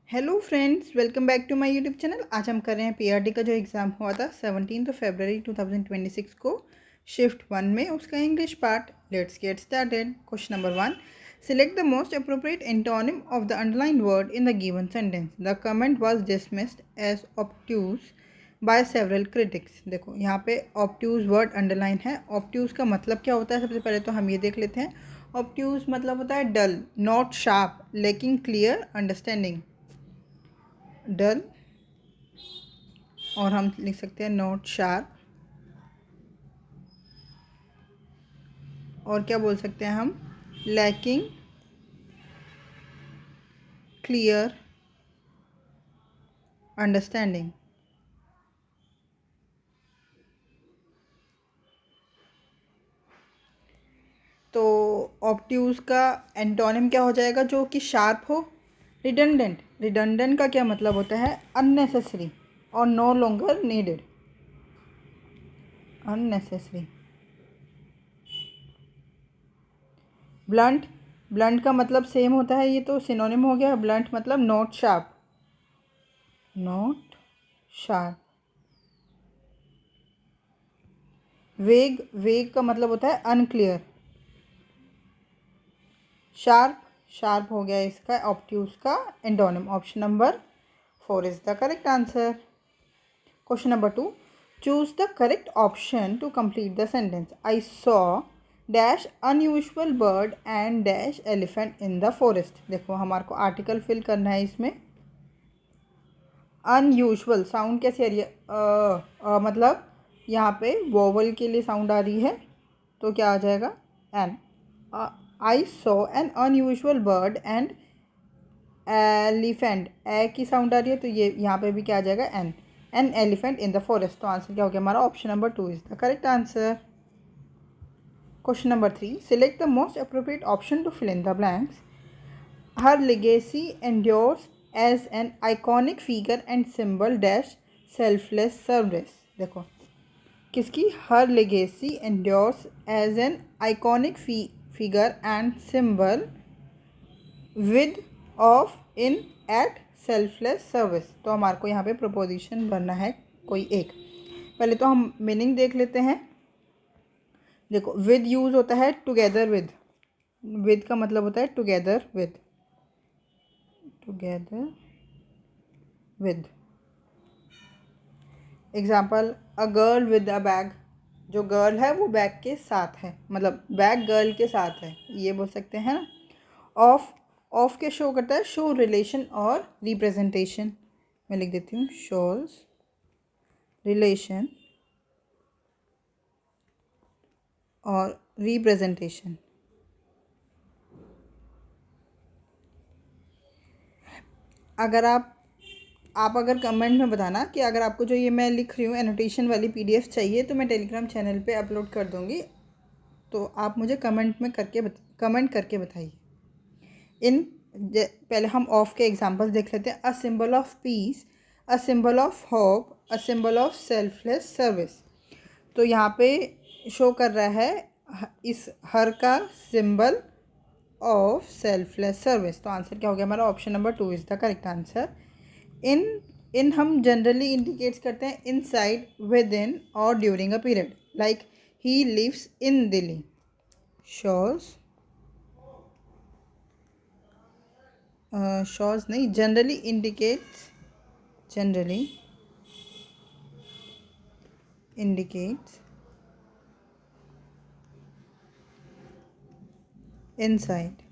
Hello friends, welcome back to my YouTube channel. आज हम कर रहे हैं पीआरटी का जो एग्ज़ाम हुआ था 17 फरवरी 2026 को शिफ्ट 1 में, उसका English part. Let's get started. Question number 1, select the most appropriate antonym of the underline word in the given sentence. The comment was dismissed as obtuse by several critics. देखो यहाँ पे obtuse word underline है। Obtuse का मतलब क्या होता है, सबसे पहले तो हम ये देख लेते हैं। ऑब्ट्यूज मतलब होता है डल, नॉट शार्प, लेकिन क्लियर अंडरस्टैंडिंग। डल, और हम लिख सकते हैं नॉट शार्प। और क्या बोल सकते हैं हम, लैकिंग क्लियर अंडरस्टैंडिंग। तो ऑब्ट्यूज का एंटोनिम क्या हो जाएगा, जो कि शार्प हो। रिडंडेंट, रिडंडेंट का क्या मतलब होता है, अननेसेसरी और no longer needed. Unnecessary. Blunt, blunt का मतलब सेम होता है, ये तो सिनोनिम हो गया। ब्लंट मतलब नॉट शार्प, नॉट शार्प। वेग, वेग का मतलब होता है अनक्लियर। शार्प, शार्प हो गया इसका ऑब्ट्यूज का antonym. Option number 4 is the correct answer. Question number 2, choose the correct option to complete the sentence. I saw dash unusual bird and dash elephant in the forest. देखो हमारे को article fill करना है इसमें। Unusual sound कैसे आ रही है, मतलब यहाँ पे वोवल के लिए साउंड आ रही है, तो क्या आ जाएगा, n. I saw an unusual bird and elephant, a की साउंड आ रही है, तो ये यहाँ पे भी क्या आ जाएगा, an elephant in the forest. तो आंसर क्या हो गया हमारा, option number 2 is the correct answer. Question number 3, select the most appropriate option to fill in the blanks. Her legacy endures as an iconic figure and symbol dash selfless service। देखो किसकी, हर legacy endures as an iconic figure and symbol with of in at selfless service। तो हमारे को यहाँ पे preposition बनना है कोई एक। पहले तो हम मीनिंग देख लेते हैं। देखो विद यूज होता है टुगेदर विद, विद का मतलब होता है together with, together with. Example, a girl with a bag, जो गर्ल है वो बैग के साथ है, मतलब बैग गर्ल के साथ है, ये बोल सकते हैं ना। ऑफ, ऑफ के शो करता है शो रिलेशन और रिप्रेजेंटेशन। मैं लिख देती हूँ शोज रिलेशन और रिप्रेजेंटेशन। अगर आप अगर कमेंट में बताना कि अगर आपको जो ये मैं लिख रही हूँ एनोटेशन वाली पीडीएफ चाहिए, तो मैं टेलीग्राम चैनल पे अपलोड कर दूँगी, तो आप मुझे कमेंट करके बताइए। इन पहले हम ऑफ के एग्जांपल्स देख लेते हैं। A symbol of peace, a symbol of hope, a symbol of selfless service. तो यहाँ पे शो कर रहा है इस हर का सिंबल ऑफ सेल्फलेस सर्विस। तो आंसर क्या हो गया हमारा, option number 2 is the correct answer. In, in हम जनरली इंडिकेट्स करते हैं इनसाइड, विद इन और during a period. Like he lives in Delhi, shows shows नहीं, generally indicates, generally indicates inside,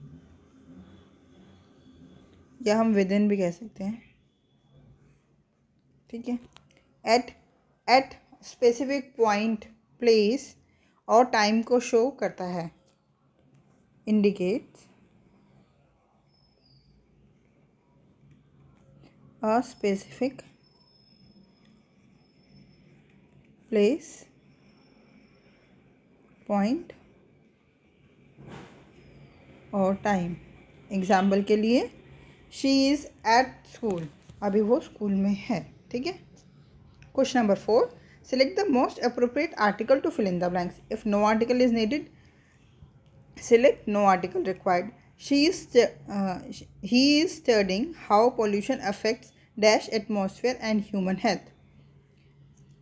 या हम विद इन भी कह सकते हैं, ठीक है। At, at specific point, place और टाइम को शो करता है। Indicates a specific place, point और टाइम। एग्जाम्पल के लिए, शी इज़ एट स्कूल, अभी वो स्कूल में है, ठीक है। Question number 4, select the most appropriate article to fill in the blanks. If no article is needed, select no article required. he is studying how pollution affects dash atmosphere and human health.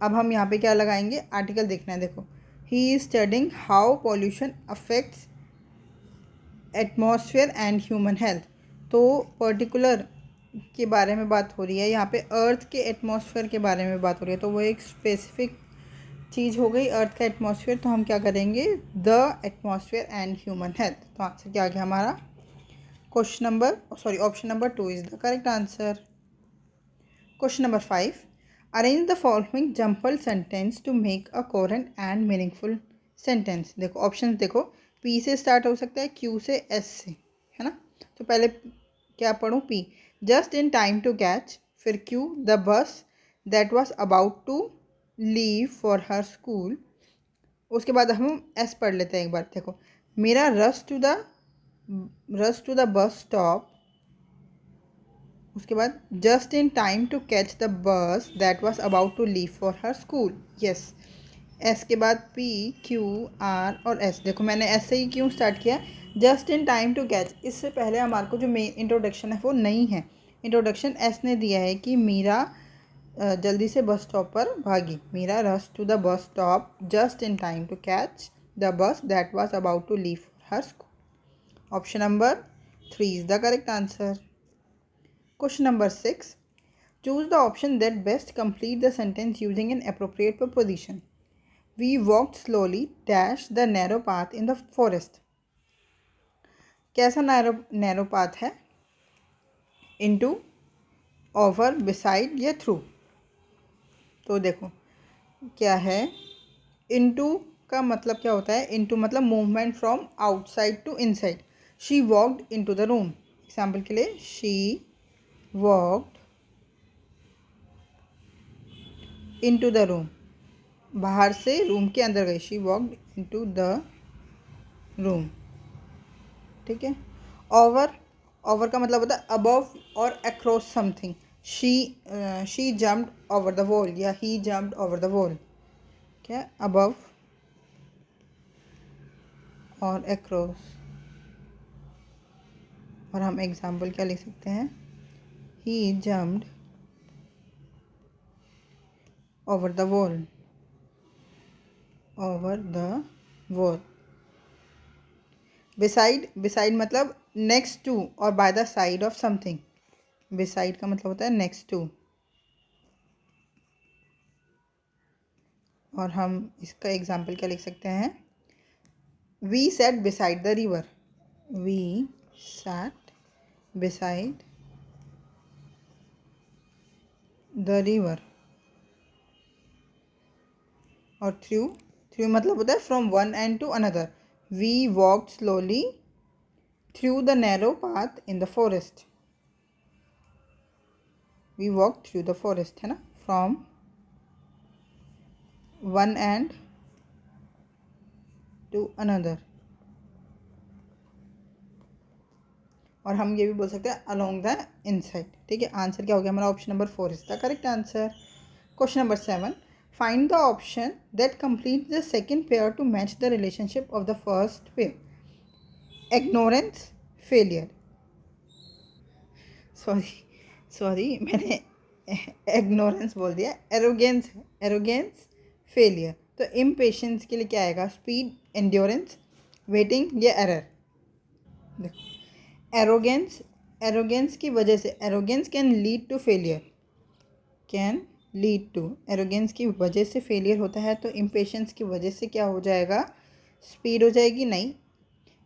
अब हम यहाँ पे क्या लगाएंगे, article देखना है. देखो, he is studying how pollution affects atmosphere and human health. तो पर्टिकुलर के बारे में बात हो रही है यहाँ पे, अर्थ के एटमॉस्फेयर के बारे में बात हो रही है. तो वो एक स्पेसिफिक चीज़ हो गई, अर्थ का एटमॉस्फेयर. तो हम क्या करेंगे, the atmosphere and human health. तो आंसर क्या आ गया हमारा, option number 2 is the correct answer. Question number 5, arrange the following jumbled sentence to make a coherent and meaningful sentence. देखो ऑप्शन देखो, पी से स्टार्ट हो सकता है, क्यू से, एस से, है ना. तो पहले क्या पढ़ूँ, P, just in time to catch. फिर Q, the bus that was about to leave for her school. उसके बाद हम एस पढ़ लेते हैं एक बार. देखो, Meera rush to the bus stop. उसके बाद just in time to catch the bus that was about to leave for her school. Yes. S के बाद पी, क्यू, आर और एस. देखो मैंने एस से ही क्यों स्टार्ट किया, just in time to catch. इससे पहले हमारे को जो मेन इंट्रोडक्शन है वो नहीं है. इंट्रोडक्शन एस ने दिया है कि मीरा जल्दी से बस स्टॉप पर भागी. Meera rush to the bus stop just in time to catch the bus that was about to leave for her school. Option number 3 is the correct answer. Question number 6. Choose the option that best complete the sentence using an appropriate preposition. We walked slowly dash the narrow path in the forest. कैसा narrow path है, into, over, beside या through. तो देखो क्या है, into का मतलब क्या होता है, into मतलब movement from outside to inside. She walked into the room. Example के लिए, she walked into the room. बाहर से रूम के अंदर गई. She walked into the room. ठीक है. ओवर का मतलब होता है अबव और across something. She jumped over the wall या he jumped over the wall. क्या, अबव और अक्रॉस. और हम एग्जाम्पल क्या लिख सकते हैं, he jumped over the wall. Over the wall. Beside मतलब नेक्स्ट टू और by the side of something. Beside का मतलब होता है नेक्स्ट टू. और हम इसका एग्जाम्पल क्या लिख सकते हैं, we sat beside the river. We sat beside the river. और थ्रू मतलब होता है from one end to another. We walked slowly through the narrow path in the forest. We walk through the forest, है ना, from one end to another. और हम ये भी बोल सकते हैं अलोंग द इनसाइड. ठीक है. आंसर क्या हो गया हमारा, option number 4 is the correct answer. Question number 7, find the option that complete the second pair to match the relationship of the first pair. Ignorance, failure. Sorry मैंने ignorance बोल दिया. Arrogance, failure. तो impatience के लिए क्या आएगा, speed, endurance, waiting या error. देखो, एरोगेंस की वजह से, arrogance can lead to failure. Arrogance की वजह से फेलियर होता है. तो इम्पेशेंस की वजह से क्या हो जाएगा, स्पीड हो जाएगी. नहीं,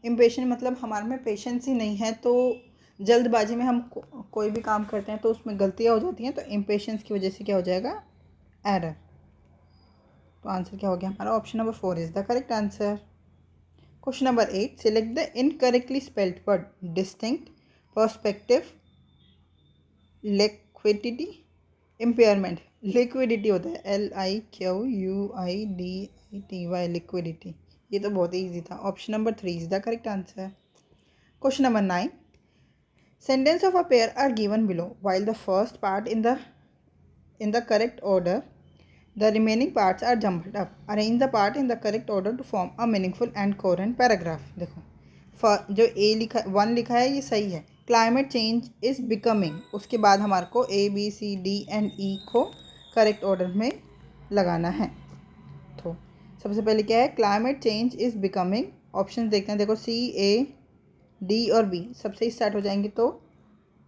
इम्पेशेंट मतलब हमारे में पेशेंस ही नहीं है. तो जल्दबाजी में हम कोई भी काम करते हैं तो उसमें गलतियाँ हो जाती हैं. तो इम्पेशेंस की वजह से क्या हो जाएगा, एरर. तो आंसर क्या हो गया हमारा, option number 4 is the correct answer. Question number 8, select the incorrectly spelled word. Distinct, perspective, liquidity, impairment. Liquidity होता है LIQUIDITY, लिक्विडिटी. ये तो बहुत ही ईजी था. Option number 3 is the correct answer. Question number 9, sentences of a pair are given below. While the first part in the correct order, the remaining parts are jumbled up. Arrange the part in the correct order to form a meaningful and coherent paragraph. देखो, जो ए लिखा 1 लिखा है ये सही है। Climate change is becoming, उसके बाद हमारे को ABCDE को करेक्ट ऑर्डर में लगाना है। तो सबसे पहले क्या है, climate change is becoming. Option देखते हैं, देखो C, A, D और B सबसे स्टार्ट हो जाएंगे। तो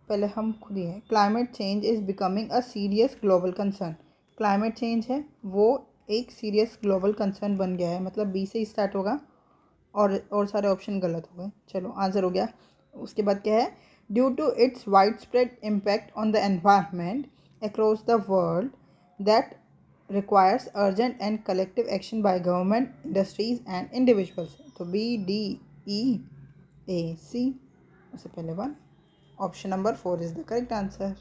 पहले हम खुद ही है, climate change is becoming a serious global concern. Climate change है वो एक सीरियस ग्लोबल कंसर्न बन गया है, मतलब B से स्टार्ट होगा और सारे ऑप्शन गलत हो गए। चलो आंसर हो गया। उसके बाद क्या है, due to its wide spread impact on the environment across the world that requires urgent and collective action by government, industries and individuals. तो B, D, E, A, C उससे पहले 1। Option number 4 is the correct answer.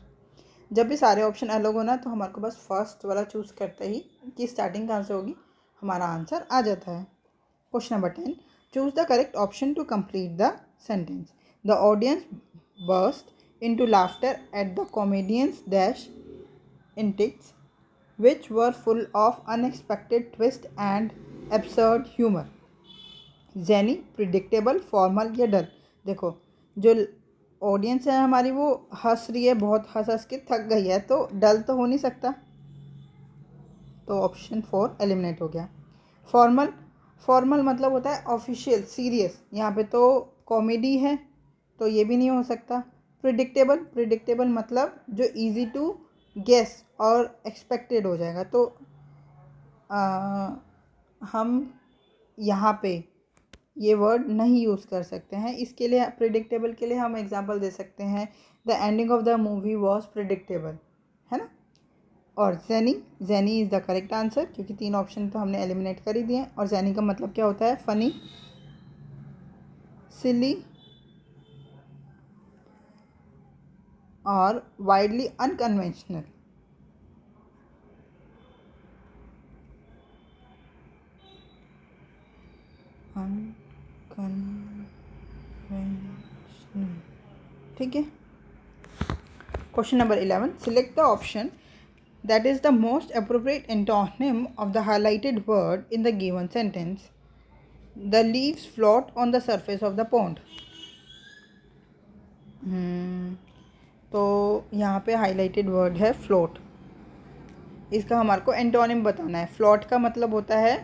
जब भी सारे option अलग होना तो हमारे को बस फर्स्ट वाला चूज़ करते ही कि स्टार्टिंग कहाँ से होगी, हमारा आंसर आ जाता है। Question number 10. Choose the correct option to complete the sentence. The audience burst into laughter at the comedian's dash antics, which were full of unexpected twists and absurd humor. Zany, predictable, formal या dull. देखो जो audience है हमारी वो हंस रही है, बहुत हंस हंस के थक गई है, तो डल तो हो नहीं सकता, तो ऑप्शन 4 एलिमिनेट हो गया। फॉर्मल, फॉर्मल मतलब होता है ऑफिशियल, सीरियस, यहाँ पे तो कॉमेडी है तो ये भी नहीं हो सकता। प्रिडिक्टेबल, प्रिडिक्टेबल मतलब जो इजी टू गेस और एक्सपेक्टेड हो जाएगा, तो हम यहाँ पे ये वर्ड नहीं यूज़ कर सकते हैं। इसके लिए प्रिडिक्टेबल के लिए हम एग्जांपल दे सकते हैं, the ending of the movie was predictable, है ना। और ज़ेनी, ज़ेनी इज़ द करेक्ट आंसर, क्योंकि 3 ऑप्शन तो हमने एलिमिनेट कर ही दिए। और ज़ेनी का मतलब क्या होता है, फ़नी, सिली और वाइडली अनकन्वेंशनल। अनकन्वेंशनल, ठीक है। Question number 11. Select the option that is the most appropriate antonym of the highlighted word in the given sentence. The leaves float on the surface of the pond. तो यहाँ पे highlighted word है float. इसका हमारे को antonym बताना है। Float का मतलब होता है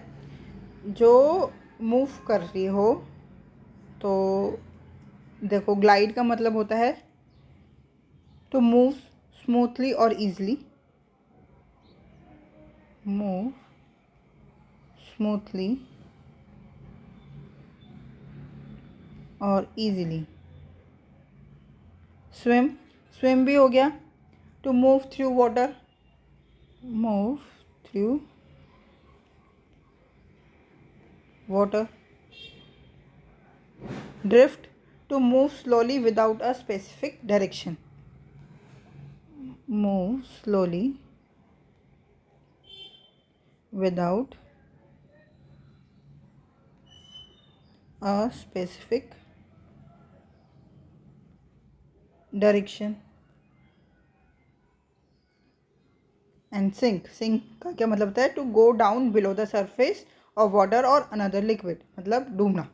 जो मूव कर रही हो, तो देखो ग्लाइड का मतलब होता है टू मूव स्मूथली और ईजली, मूव स्मूथली और ईजीली। स्विम, स्विम भी हो गया, to move through water, move through water. Drift, to move slowly without a specific direction, move slowly without a specific direction. And sink, sink का क्या मतलब होता है, to go down below the surface of water और another liquid, मतलब डूबना।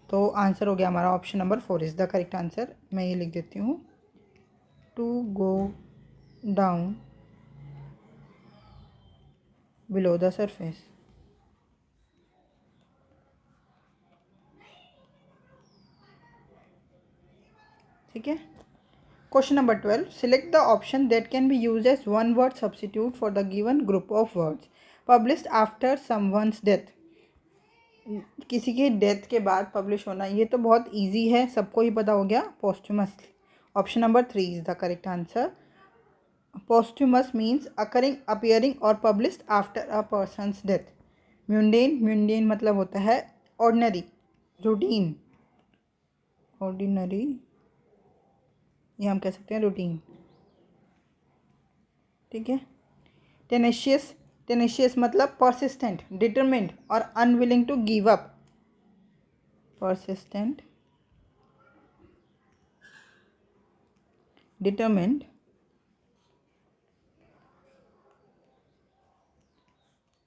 तो answer हो गया हमारा option number 4 is the correct answer. मैं ये लिख देती हूँ, to go down below the surface. ठीक है। Question number 12. Select the option that can be use as one word substitute for the given group of words published after someone's death. किसी की death के बाद पब्लिश होना, ये तो बहुत इजी है, सबको ही पता हो गया, posthumously. Option number 3 is the correct answer. Posthumous means occurring, appearing और published after a person's death. Mundane, mundane मतलब होता है ऑर्डिनरी, रूटीन, ऑर्डिनरी, ये हम कह सकते हैं रूटीन। ठीक है। टेनेशियस, टेनेशियस मतलब परसिस्टेंट, डिटरमिन्ड और unwilling to give up, persistent, determined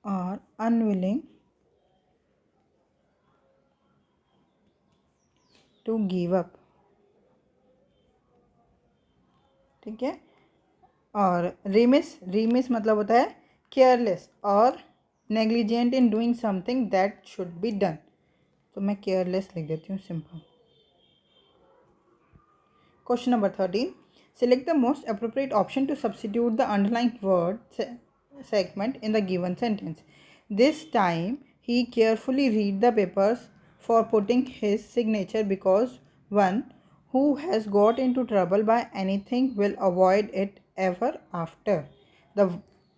और अनविलिंग टू गिव अप, ठीक है। और रिमिस मतलब होता है केयरलेस और negligent in doing something that should be done, तो मैं केयरलेस लिख देती हूँ, simple. Question number 13, select the most appropriate option to substitute the underlined word segment in the given sentence. This time he carefully read the papers for putting his signature because one who has got into trouble by anything will avoid it ever after. The,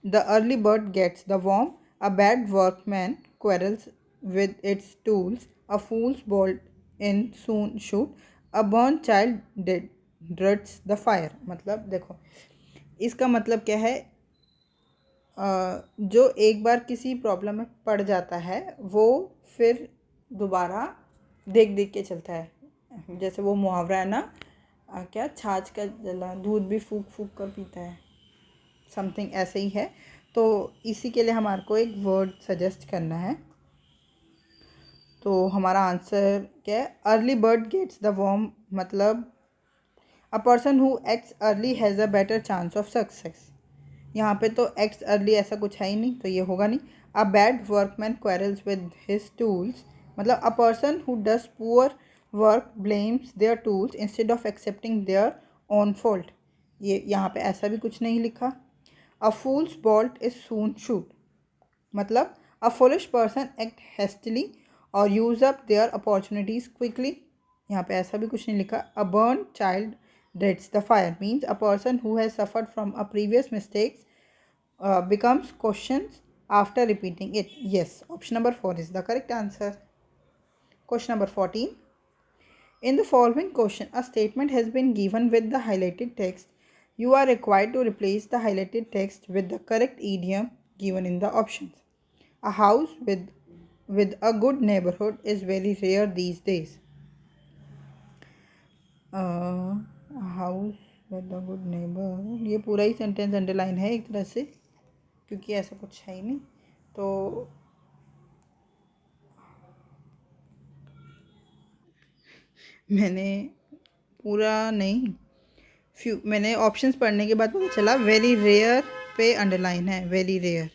the early bird gets the worm, a bad workman quarrels with its tools, a fool's bolt in soon shoot, a burnt child dreads the fire। मतलब देखो इसका मतलब क्या है, जो एक बार किसी problem में पड़ जाता है वो फिर दोबारा देख देख के चलता है। जैसे वो मुहावरा है ना, क्या छाछ का जला दूध भी फूक फूक कर पीता है, समथिंग ऐसे ही है। तो इसी के लिए हमारे को एक वर्ड सजेस्ट करना है। तो हमारा आंसर क्या है, early bird gets the worm, मतलब a person who acts early has a better chance of success. यहाँ पे तो एक्ट्स अर्ली ऐसा कुछ है ही नहीं, तो ये होगा नहीं। A bad workman quarrels with his tools, मतलब a person who does poor work blames their tools instead of accepting their own fault, ये यहाँ पे ऐसा भी कुछ नहीं लिखा। A fool's bolt is soon shot, मतलब a foolish person act hastily और use up their opportunities quickly, यहाँ पे ऐसा भी कुछ नहीं लिखा। A burn child dreads the fire means a person who has suffered from a previous mistakes becomes cautious after repeating it. Yes, option number 4 is the correct answer. Question number 14, in the following question a statement has been given with the highlighted text. You are required to replace the highlighted text with the correct idiom given in the options. A house with a good neighborhood is very rare these days. House with a good neighbour, ये पूरा ही sentence underline है एक तरह से, क्योंकि ऐसा कुछ है ही नहीं। तो मैंने पूरा नहीं, फ्यू मैंने ऑप्शंस पढ़ने के बाद पता चला वेरी रेयर पे अंडरलाइन है, वेरी रेयर।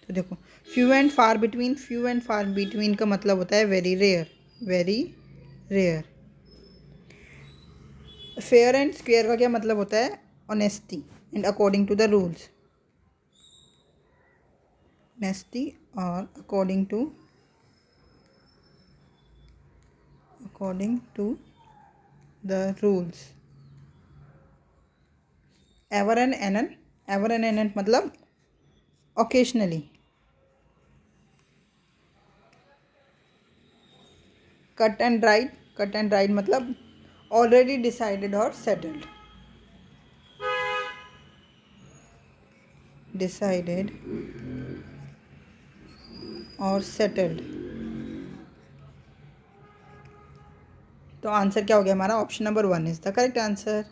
तो देखो फ्यू एंड फार बिटवीन का मतलब होता है very rare, very rare. Fair and square का क्या मतलब होता है, honesty and according to the rules, honesty और according to the rules. Ever and anon मतलब ओकेशनली। कट एंड राइट मतलब ऑलरेडी डिसाइडेड और सेटल्ड, डिसाइडेड और सेटल्ड। तो आंसर क्या हो गया हमारा, option number 1 is the correct answer.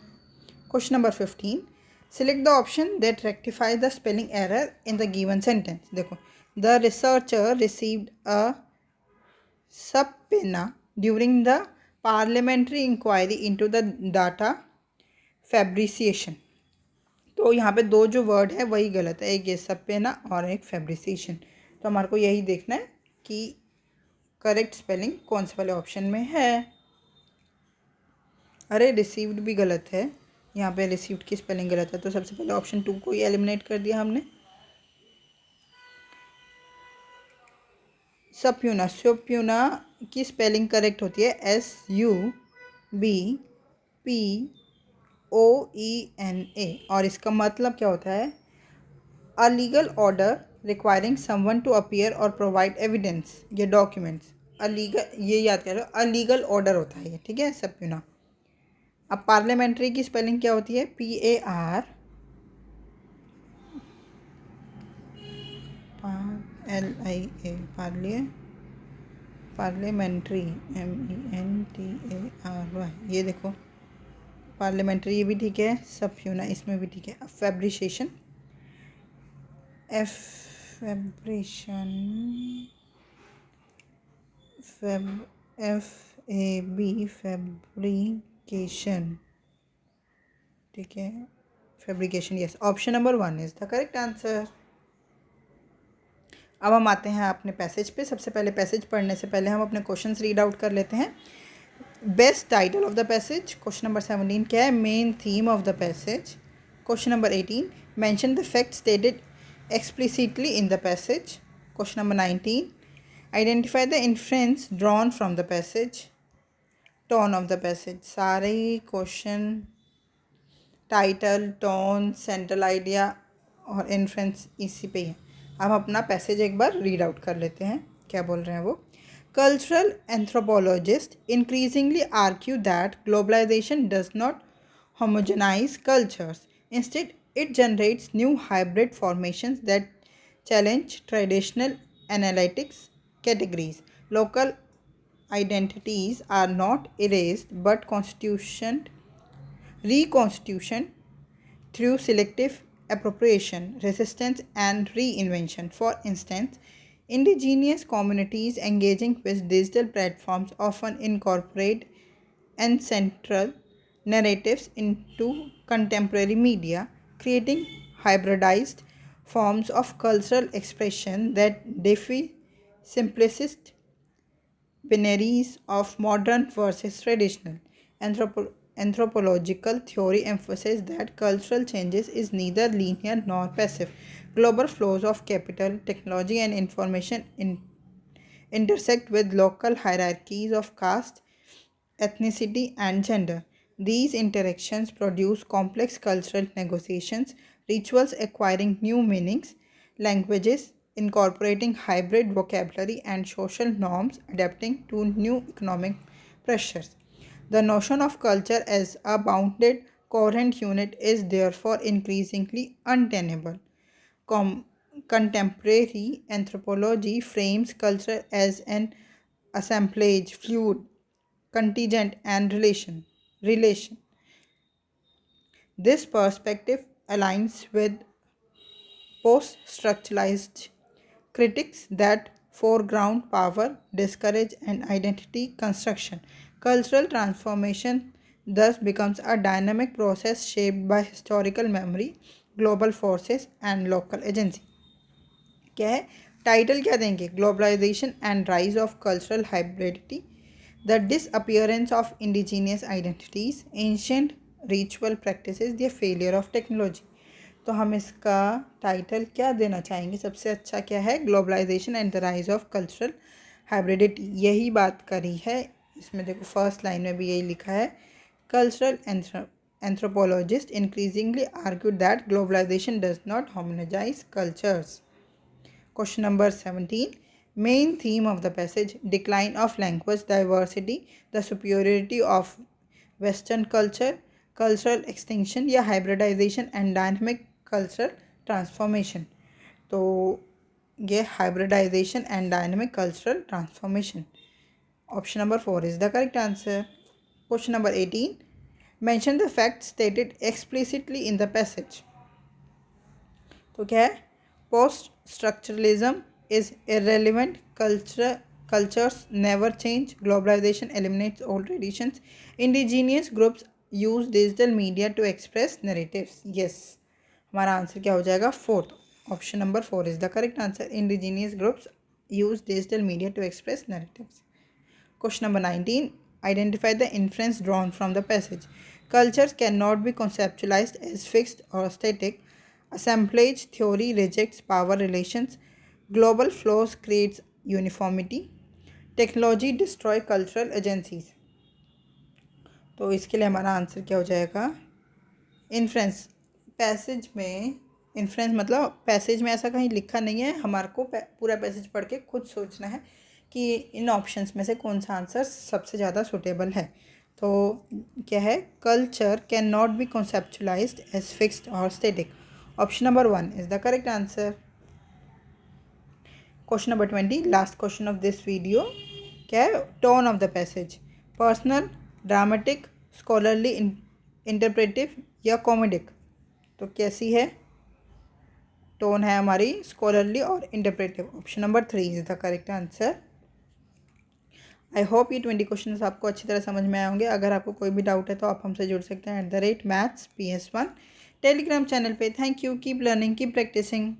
Question number 15, select the option that rectify the spelling error in the given sentence. देखो the researcher received a subpoena during the parliamentary inquiry into the data fabrication। तो यहाँ पे दो जो word है वही गलत है, एक ये सबपेना और एक फैब्रिसिएशन। तो हमारे को यही देखना है कि करेक्ट स्पेलिंग कौन से वाले ऑप्शन में है। अरे रिसीव्ड भी गलत है, यहाँ पे रिसीव्ड की स्पेलिंग गलत है, तो सबसे पहले ऑप्शन 2 को ही एलिमिनेट कर दिया हमने। सप्यूना की स्पेलिंग करेक्ट होती है SUBPOENA, और इसका मतलब क्या होता है, a legal order requiring someone to appear और प्रोवाइड एविडेंस या डॉक्यूमेंट्स। अलीगल, ये याद करो, अलीगल ऑर्डर होता है ये, ठीक है सप्यूना। अब पार्लियामेंट्री की स्पेलिंग क्या होती है, PARLIA, पार्लियामेंट्री MENTARY, ये देखो पार्लियामेंट्री ये भी ठीक है, सप्यूना इसमें भी ठीक है। अब फैब्रिशिएशन, फैब्रिशन ए बी फैब्रिकेशन, ठीक है, fabrication, yes, option number 1 is the correct answer. अब हम आते हैं अपने पैसेज पे। सबसे पहले पैसेज पढ़ने से पहले हम अपने क्वेश्चंस रीड आउट कर लेते हैं। Best title of the passage, question number 17 क्या है? Main theme of the passage. Question number 18, mention the fact stated explicitly in the passage. Question number 19, identify the inference drawn from the passage. Tone of the passage, सारे ही question title, tone, central idea और inference इसी पे ही है। अब अपना passage एक बार read out कर लेते हैं, क्या बोल रहे हैं वो। Cultural anthropologist increasingly argue that globalisation does not homogenize cultures. Instead, it generates new hybrid formations that challenge traditional analytics categories. Local identities are not erased but reconstitution through selective appropriation, resistance, and reinvention. For instance, indigenous communities engaging with digital platforms often incorporate ancestral narratives into contemporary media, creating hybridized forms of cultural expression that defy simplicist binaries of modern versus traditional. Anthropological theory emphasizes that cultural changes is neither linear nor passive. Global flows of capital, technology, and information intersect with local hierarchies of caste, ethnicity, and gender. These interactions produce complex cultural negotiations, rituals acquiring new meanings, languages incorporating hybrid vocabulary, and social norms adapting to new economic pressures. The notion of culture as a bounded, coherent unit is therefore increasingly untenable. Com- Contemporary anthropology frames culture as an assemblage, fluid, contingent, and relation. This perspective aligns with post-structuralist critics that foreground power, discourage, and identity construction. Cultural transformation thus becomes a dynamic process shaped by historical memory, global forces, and local agency. क्या है title, क्या देंगे? Globalisation and rise of cultural hybridity, the disappearance of indigenous identities, ancient ritual practices, the failure of technology. तो हम इसका title क्या देना चाहेंगे? सबसे अच्छा क्या है? Globalisation and the rise of cultural hybridity, यही बात करी है इसमें। देखो फर्स्ट लाइन में भी यही लिखा है, cultural anthropologists increasingly argue that globalization does not homogenize cultures. Question number 17. Main theme of the passage, decline of language diversity, the superiority of Western culture, cultural extinction या hybridization and dynamic cultural transformation. तो ये hybridization and dynamic cultural transformation. Option number 4 is the correct answer. Question number 18. Mention the facts stated explicitly in the passage. तो क्या है? Post structuralism is irrelevant, cultures never change, globalization eliminates all traditions, indigenous groups use digital media to express narratives. Yes, हमारा answer क्या हो जाएगा? Fourth, option number 4 is the correct answer. Indigenous groups use digital media to express narratives. Question number 19. Identify the inference drawn from the passage. Cultures cannot be conceptualized as fixed or static. Assemblage theory rejects power relations. Global flows creates uniformity. Technology destroy cultural agencies. तो इसके लिए हमारा answer क्या हो जाएगा? Inference. Passage में inference मतलब passage में ऐसा कहीं लिखा नहीं है, हमारे को पूरा पैसेज पढ़ के खुद सोचना है कि इन ऑप्शंस में से कौन सा आंसर सबसे ज़्यादा सूटेबल है। तो क्या है? Culture can not be conceptualized as fixed और static, option number 1 is the correct answer. Question number 20, last question of this video, क्या है? Tone of the passage, personal, dramatic, scholarly, interpretive या कॉमेडिक। तो कैसी है टोन? है हमारी scholarly और interpretive, option number 3 is the correct answer. I hope ये 20 क्वेश्चन आपको अच्छी तरह समझ में आए होंगे। अगर आपको कोई भी डाउट है तो आप हमसे जुड़ सकते हैं @mathsps1 टेलीग्राम चैनल पे। Thank you, keep learning, keep practising.